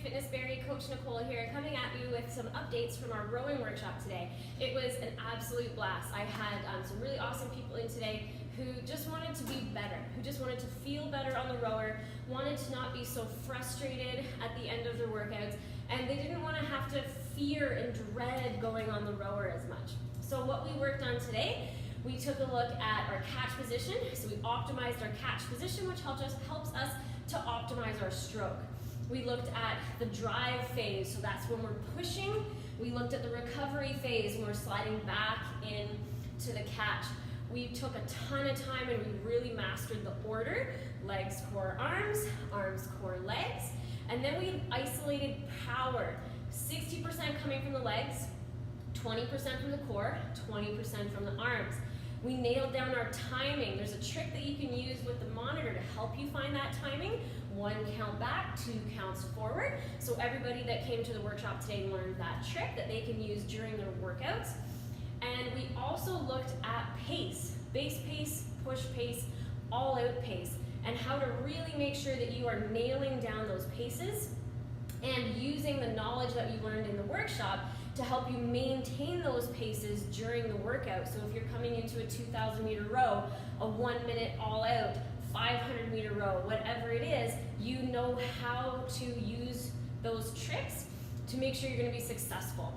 Fitness Berry, Coach Nicole here, coming at you with some updates from our rowing workshop today. It was an absolute blast. I had some really awesome people in today who just wanted to be better, who just wanted to feel better on the rower, wanted to not be so frustrated at the end of their workouts, and they didn't want to have to fear and dread going on the rower as much. So what we worked on today, we took a look at our catch position. So we optimized our catch position, which helps us to optimize our stroke. We looked at the drive phase, so that's when we're pushing. We looked at the recovery phase when we're sliding back into the catch. We took a ton of time and we really mastered the order: legs, core, arms, arms, core, legs. And then we isolated power, 60% coming from the legs, 20% from the core, 20% from the arms. We nailed down our timing. There's a trick that you can use with the monitor to help you find that timing. 1 count back, 2 counts forward. So everybody that came to the workshop today learned that trick that they can use during their workouts. And we also looked at pace, base pace, push pace, all out pace, and how to really make sure that you are nailing down those paces and using the knowledge that you learned in the workshop to help you maintain those paces during the workout. So if you're coming into a 2,000 meter row, a 1 minute all out, 500 meter row, whatever it is, you know how to use those tricks to make sure you're going to be successful.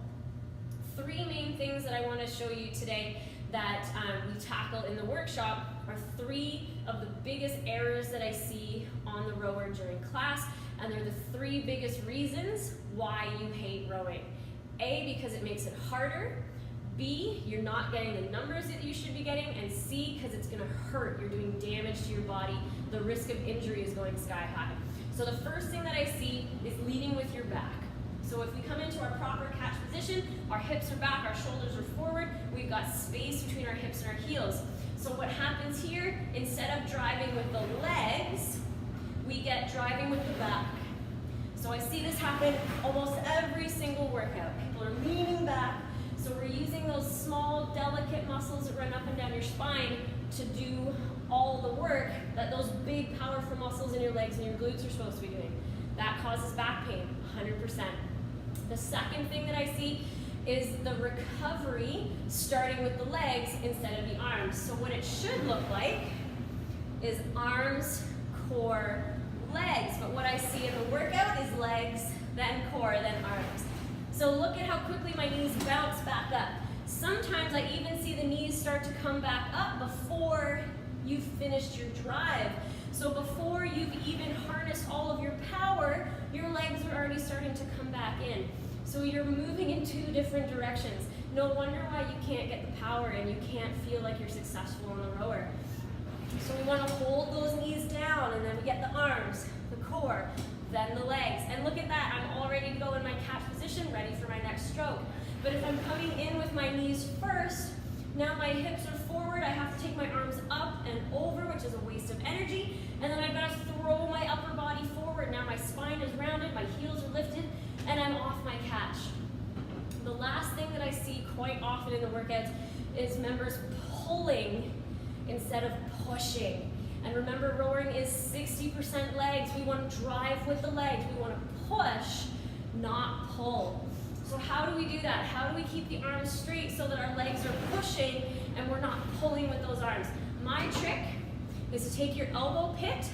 3 main things that I want to show you today that we tackle in the workshop are 3 of the biggest errors that I see on the rower during class, and they're the 3 biggest reasons why you hate rowing. A, because it makes it harder. B, you're not getting the numbers that you should be getting. And C, because it's going to hurt. You're doing damage to your body. The risk of injury is going sky high. So the first thing that I see is leading with your back. So if we come into our proper catch position, our hips are back, our shoulders are forward, we've got space between our hips and our heels. So what happens here, instead of driving with the legs, we get driving with the back. So I see this happen almost every single workout. People are leaning back. So we're using those small, delicate muscles that run up and down your spine to do all the work that those big, powerful muscles in your legs and your glutes are supposed to be doing. That causes back pain, 100%. The second thing that I see is the recovery starting with the legs instead of the arms. So what it should look like is arms, core, legs, but what I see in the workout is legs, then core, then arms. So look at how quickly my knees bounce back up. Sometimes I even see the knees start to come back up before you've finished your drive. So before you've even harnessed all of your power, your legs are already starting to come back in. So you're moving in 2 different directions. No wonder why you can't get the power and you can't feel like you're successful on the rower. So we want to hold those knees down, and then we get the arms, the core, then the legs. And look at that, I'm all ready to go in my catch position, ready for my next stroke. But if I'm coming in with my knees first, now my hips are forward, I have to take my arms up and over, which is a waste of energy, and then I've got to throw my upper body forward. Now my spine is rounded, my heels are lifted, and I'm off my catch. The last thing that I see quite often in the workouts is members pulling instead of pushing. And remember, rowing is 60% legs. We want to drive with the legs. We want to push, not pull. So how do we do that? How do we keep the arms straight so that our legs are pushing and we're not pulling with those arms? My trick is to take your elbow pit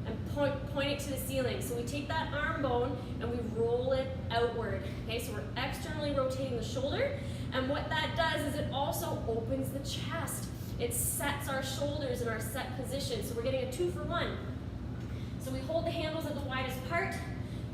and point it to the ceiling. So we take that arm bone and we roll it outward. Okay, so we're externally rotating the shoulder. And what that does is it also opens the chest. It sets our shoulders in our set position. So we're getting a 2 for 1. So we hold the handles at the widest part,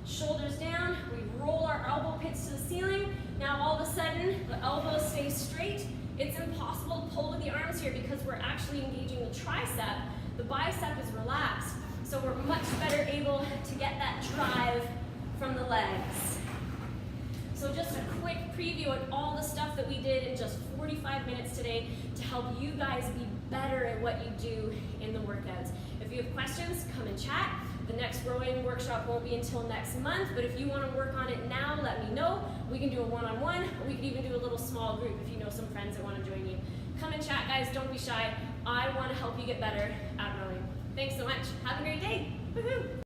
shoulders down, we roll our elbow pits to the ceiling. Now all of a sudden, the elbows stay straight. It's impossible to pull with the arms here because we're actually engaging the tricep. The bicep is relaxed. So we're much better able to get that drive from the legs. So just a quick preview of all the stuff that we did in just 45 minutes today to help you guys be better at what you do in the workouts. If you have questions, come and chat. The next rowing workshop won't be until next month, but if you want to work on it now, let me know. We can do a one-on-one, or we could even do a little small group if you know some friends that want to join you. Come and chat, guys. Don't be shy. I want to help you get better at rowing. Thanks so much. Have a great day. Woohoo!